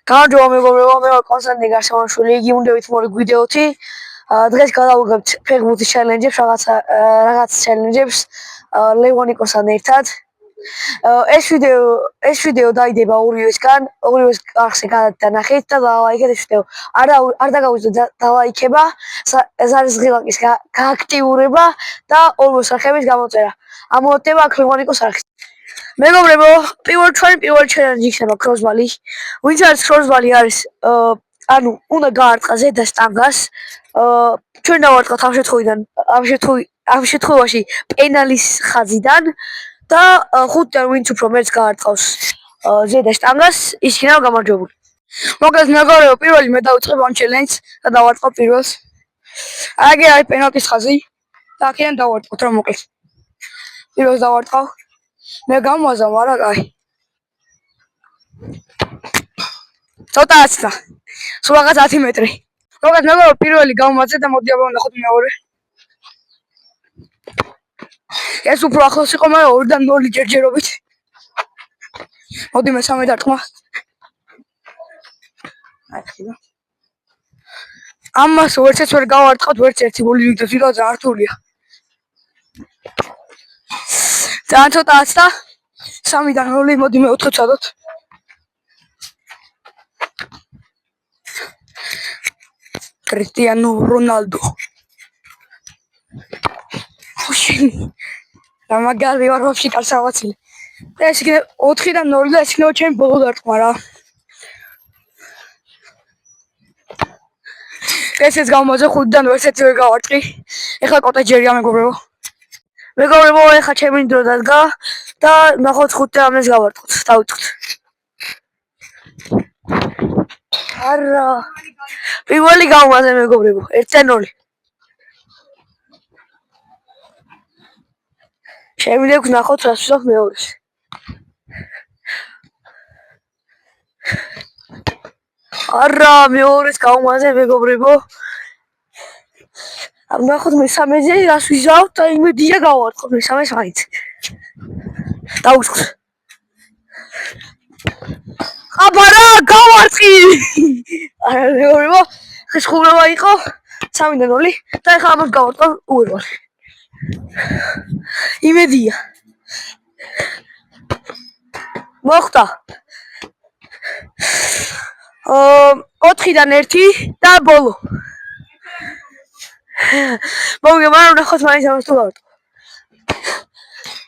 გამარჯობა მეგობრებო, მე ვარ კონსტანტინე გარსევაშვილი, იგი უნდებით მოვიდ ვიდეოთი. დღეს გადავუგებთ ფეხბურთის ჩელენჯებს, რაღაც ჩელენჯებს ლევონიკოსთან ერთად. ეს ვიდეო დაიდება ორივესგან, ორივეს არხზე გადანახეთ და დალაიქეთ ეს ვიდეო. არ დაგავიწყდეთ დალაიქება, ეს არის ღილაკის გააქტიურება და ორივეს არხების გამოწერა. ამოწევა აქ ლევონიკოს არხის. მეგობრებო, პირველი ჩელენჯი იქნება კროსბალი. ვინც არის კროსბალი არის, უნდა გაარტყა ზედა სტანგას. ჩვენ დავარტყავთ ამ შემთხვევაში პენალის ხაზიდან და 5-დან ვინც უფრო მეტს გაარტყავს ზედა სტანგას, ის იქნება გამარჯვებული. მოკლედ მეგობრებო, პირველი მე დავიწყებ ამ ჩელენჯს და დავარტყავ პირველს. აგი არის პენალტის ხაზი და აქედან დავარტყავთ რა მოკლედ. პირველს დავარტყავ. მე გამვაზა, მაგრამ აი. ცოტა აცდა. სულ რაღაც 10 მეტრი. მოკლედ მეგობრებო, პირველი გამვაზა და მოდი აბა ვნახოთ მეორე. ეს უფრო ახლოს იყო, მაგრამ 2-დან 0 ჯერჯერობით. მოდი მესამე დარტყმა. აი ხიდა. ამას ვერცერთს ვერ გავარტყავთ, ვერც ერთი გოლი ვიგდოთ, ვიდრე ძალიან რთულია. ძალიან ცოტა აცდა. 3-დან 0, მოდი მე-4 ვცადოთ. კრისტიანო რონალდო. და მაგარი ვარ ვაფშე კაცავაცილი. ეს იქნება 4-დან 0 და ეს იქნება ჩემი ბოლო დარტყმა რა. ესეც გამოვაძე 5-დან ვერცერთი ვერ გავარტყი. ეხლა კოტეჯერია მეგობრებო. მეგობრებო, ეხლა ჩემი დრო დადგა და ნახოთ 5-დან ამას გავარტყოთ. დავიწყოთ. არა. პირველი გამოვაძე მეგობრებო, 1-დან 0. შემდეგ ვნახოთ რას ვსვამ მეორეს. არა, მეორეს გამოვაძე მეგობრებო. ვნახოთ მესამეზე რას ვიზავთ და იმედია გავარტყოთ მესამეს მაინც. დავიწყოთ. აბარა, გავარტყი! არა მეგობრებო, ხსხურობა იყო 3-დან 0 და ეხლა ამას გავარტყავ უერვალ. იმედია. მოხდა. 4-დან 1 და ბოლო. მოგება ვნახოთ მაინც ამას თუ გავარტყავ.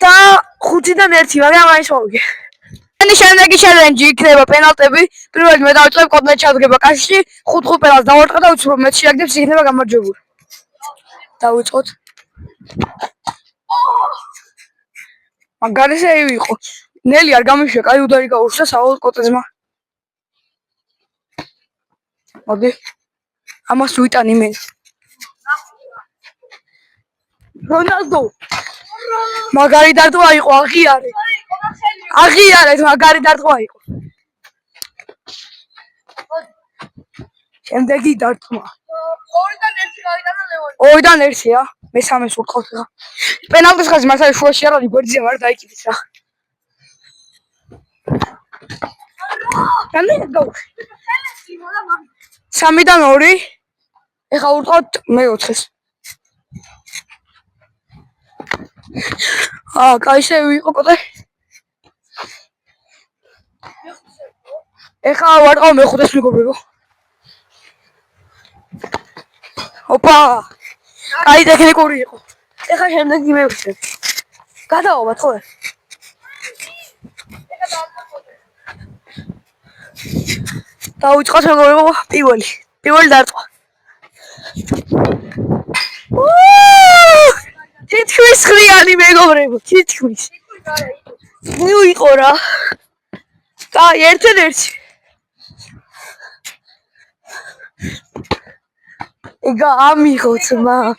და 5-დან 1, მაგრამ მაინც მოვიგე. შემდეგი ჩელენჯი იქნება პენალტები. პირველი მე დავიწყებ, კოტე ჩადგება კაშში, 5 პენალტს დავარტყა და უცბრო მე შეაგდებს, იქნება გამარჯვებული. დავიწყოთ. მაგარი სეივი იყო. ნელი არ გამიშვია, კაი უდარი გაურჩა სავალ კოტეძმა. მოდი. ამას ვიტანი მე. რონალდო. მაგარი დარტყმა იყო, აღიარე. აღიარეთ, მაგარი დარტყმა იყო. შემდეგი დარტყმა. 2-დან 1 გავიტანა ლევონი. 2-დან 1-ა? მესამეს ვუყავთ რა. პენალტის ხაზი მართალი შუაში არ არის, გვერდზე მაგრამ დაიკიდეთ რა. რამდენი გავუშვი? 3-დან 2. ეხლა ვუყავთ მე-4-ს. კაი სევი იყო კოტე. ეხლა ვარტყავ მე-5-ს მეგობრებო. ოპა! კაი ტექნიკური იყო. ეხლა შემდეგი მე ვიხდებ. გადავალ ხო? დავიწყოთ მეგობრებო, პირველი დარტყმა. თითქმის ხრიანი მეგობრებო, თითქმის. ნუ იყო რა. კაი, 1-1. ეგა ამიღო ძმა.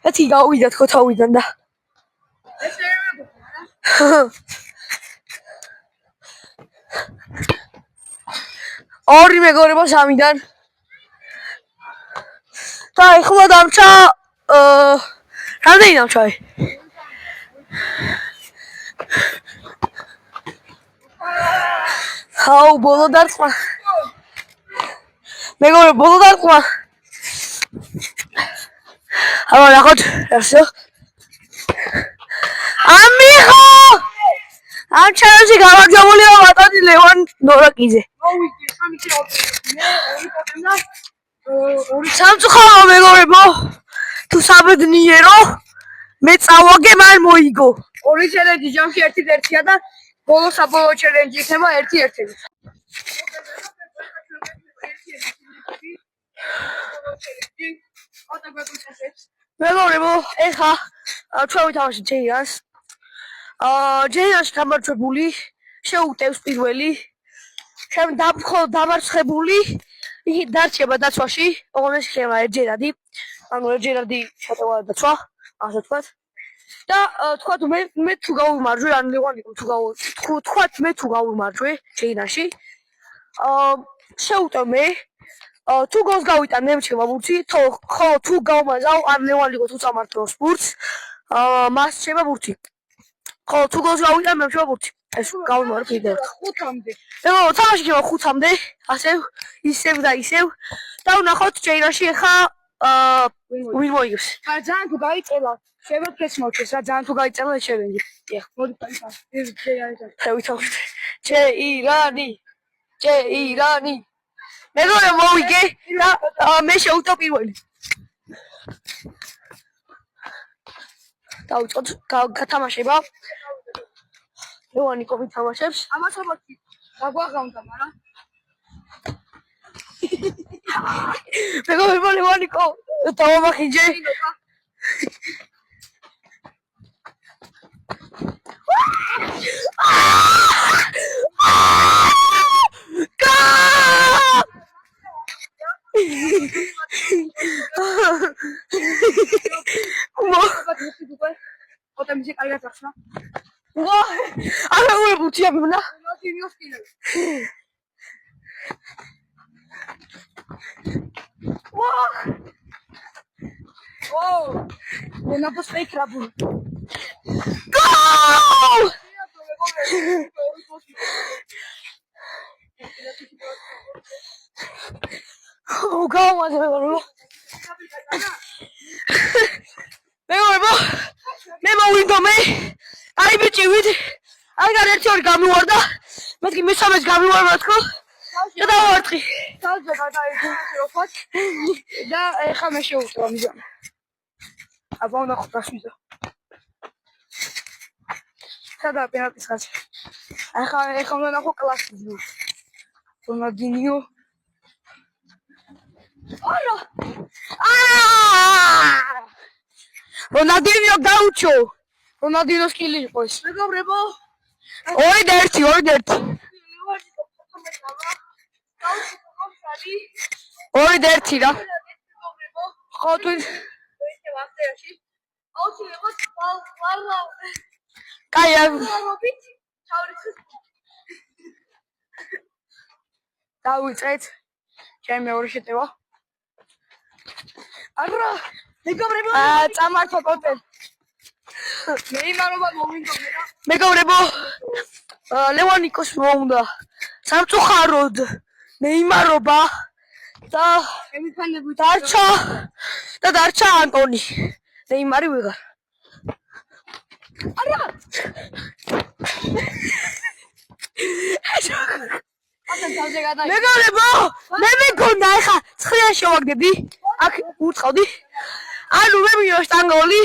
ეთი გავიდა თქო თავიდან და. ორი მეგობრებო 3-დან. და ეხლა დამჭა რამდენი დამჭა? ხაუ ბოლო დარტყმა. მეგობრებო, ბოლო დარტყმა. აბა ნახოთ, რასო? ამიხო! ამ ჩანელში გამარჯვებულია ბატონი ლევან ნორაკიძე. მოვიდი, 3 კილომეტრი. მე 2 პოტემ და სამწუხარო მეგობრებო, თუ საბედნიერო, მე წავაგე მან მოიგო. 2 ჩელენჯი ჯამში 1-1-ია და ბოლო საბოლოო ჩელენჯი იქნება 1-1. მეგობრებო, ეხა ჩვენ ვითამაშეთ ჯეირანს. ჯეირანში გამარჯვებული შეუტევს პირველი. შემდეგ დამარცხებული იგი დარჩება დაცვაში, ოღონდ შეება ერთჯერადი. ანუ ერთჯერადი შეტევა დაცვა, ასე ვთქვათ. და თქვათ მე თუ გავიმარჯვე, ან ლევანიკო თქვათ მე თუ გავიმარჯვე ჯეირანში, შეუტევ მე თუ გოლს გავიტან მე მრჩება ბურთი, ხო თუ გავმაზავ ან ლევანიკო თუ წამართავს ბურთს, მას რჩება ბურთი. ხო თუ გოლს გავიტან მე მრჩება ბურთი. ეს გავიმარჯვე კიდევ 5-მდე. ეხლა თამაში იქნება 5-მდე, ასე ისევ და ისევ. და ვნახოთ ჯეირანში ეხა ვინ მოიგებს. ძალიან თუ გაიწელა, შეიძლება ფეს მოჩეს რა, ძალიან თუ გაიწელა ეს ჩელენჯი. ეხ, მოდი გაიწელა. ეს ჯეირანი. ვითამაშეთ. ჯეირანი. მეგობრებო მოვიგე და მე შევუტო პირველი. დავიწყოთ გათამაშება. ლევანიკო ვითამაშებს. ამასობათი გაგვაღამდა, მაგრამ მეგობრებო ლევანიკო დავამახინჯე. პოტემ ისე კარგად ახსნა. არა ბურთია მინა. ნოთინოს კიდევ. ნაფოს ფეიქ რაბული. გოლ! გავამაზე მეგობრებო. მეგობრებო, მე მოვიდომე. აი ბიჭი ვით. აი გადაერთი ორი გამივარდა. მეთქი მესამეც გამივარდა თქო. და დავარტყი. თავზე გადაიჭირე როფოს და ეხა მე შევუტყვა მიზან. აბა უნდა ხვდასვიზო. სადა პენალტის ხაზი. ეხა უნდა ნახო კლასიზმი. რონალდინიო. არა! რონალდინიო გაუჩო. რონალდინოს კილი იყო ეს. მეგობრებო, 2-1. 2-1 რა. ხო თუ კაი დავიწყეთ ჩემი მეორე შეტევა. არა, მეგობრებო, წამართვა კონტენტ. მეიმარობა მოვინდომე და მეგობრებო, ლევანიკოს მოუნდა სამწუხაროდ მეიმარობა და ემიფანები დარჩა ანტონი. ნეიმარი ვიღარ. არა. მეგობრებო, მე მეკონდა ახლა 9 შევაგდები. აქ უწყავდი. ანუ მე მივაშტან გოლი.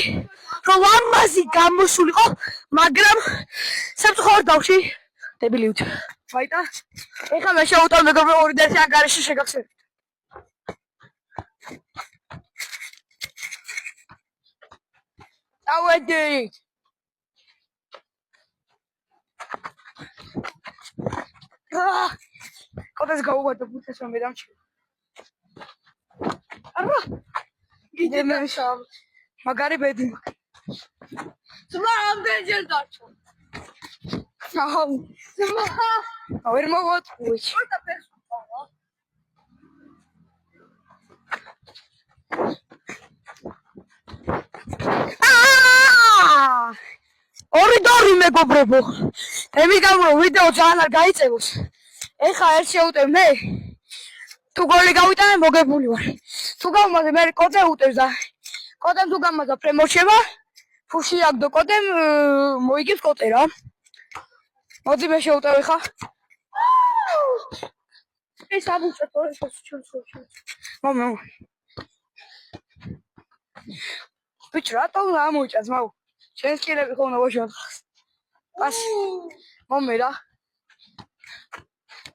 რომ ამაზი გამოსულიყო, მაგრამ სამწუხაროდ დავში დებილი ვით. ვაიტა, ეხლა მე შევუტოვ მეგობრებო 2-1 ანგარიში შეგახსენებთ. დავედით. კოდას გაუვადო ბუთეს რომ მედამჩი. არა. კიდე მე შავ. მაგარი ბედი. ძმა ამდენჯერ დარჩა. აუ. ძმა. ვერ მოვატყუი. ხოდა პერსონალა. ორი მეგობრებო. ემიგამო ვიდეო ძალიან არ გაიწევოს. ეხა ერთ შეუტევ მე. თუ გოლი გავიტანე მოგებული ვარ. თუ გავმაზე მე კოდე უტევს და კოდემ თუ გამადა პრემორჩება. ფუში აგდო კოდემ მოიგებს კოდე რა. მოდი მე შეუტევ ეხა. ეს ამუჭა თორე ჩუჩ. მამა. ბიჭ რატო ამუჭას მაუ? შენ სკილები ხომ ნავაშოთ. პასი. მომე რა.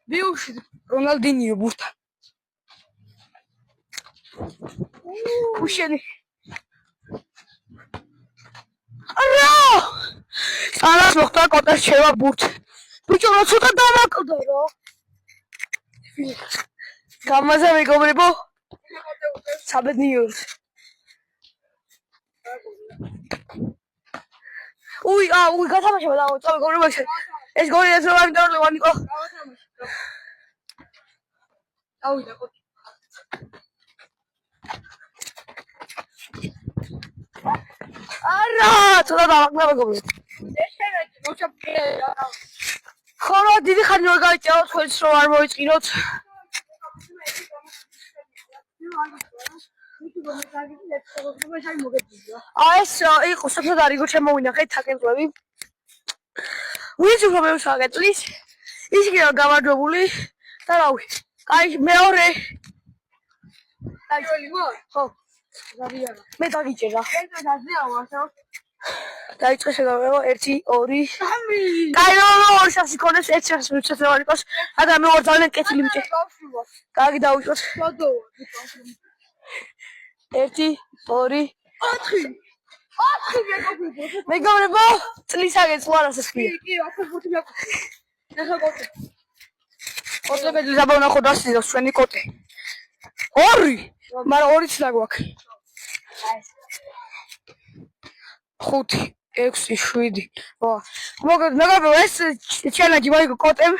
ბიუში რონალდინიო ბურთა. უშენი. არა! სანას მოხდა კოტა შევა ბურთ. ბიჭო რა ცოტა დამაკლდა რა. გამაზე მეგობრებო. საბედნიეროდ. უი, გათამაშება და წავე გოლი მაგ ეს გოლი ეს რა იმიტომ რომ ლევანიკო. ავიდა კოტი. არა, ცოტა დავაკლა მეგობრებო. ეს შევედი, მოჩაფკე რა. ხოლო დიდი ხანი ვერ გავიწეროთ ხელს რომ არ მოიწყინოთ. ეს იყო საფრთხე როგორ შემოვინახეთ თაკენწლები. ვინც უფრო მე ვსაგეწლის. ის კი რა გამარჯვებული და რავი. კაი მეორე. ხო. მე დაგიჭერა. დაიწყე შეგავება 1 2 3. კაი ორი სახში ქონდეს ერთ სახში მიცეცევანიკოს. აგა მე ვარ ძალიან კეთილი მჭი. კარგი დავიწყოთ. 1 2 4 მეგობრებო წლის აგეწვა რასაც ქვია. კი, ახლა ხუთი მეკუთე. ეხლა კოტე. კოტე მე ზაბავნახო დასწინოს ჩვენი კოტე. 2, მაგრამ 2-ც დაგვაქვს. 5 6 7. ვა. მოგეთ მეგობრებო ეს ჩელენჯი მოიგო კოტემ.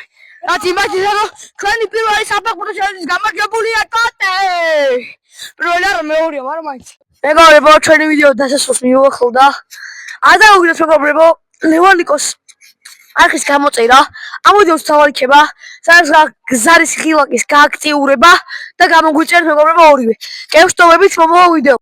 რაც იმაჩი რომ ჩვენი პირველი საფეხბურთო ჩელენჯის გამარჯვებულია კოტე. პირველი არა მეორეა, მაგრამ მაინც. მეგობრებო ჩვენი ვიდეო დასასრულს მივუახლოვდა. არ დაუგდეთ მეგობრებო ლევანიკოს არხის გამოწერა. ამ ვიდეოს თავი იქნება სადაც გზარის ხილაკის გააქტიურება და გამოგვიწერთ მეგობრებო ორივე. გევსტოვებით მომავალ ვიდეო.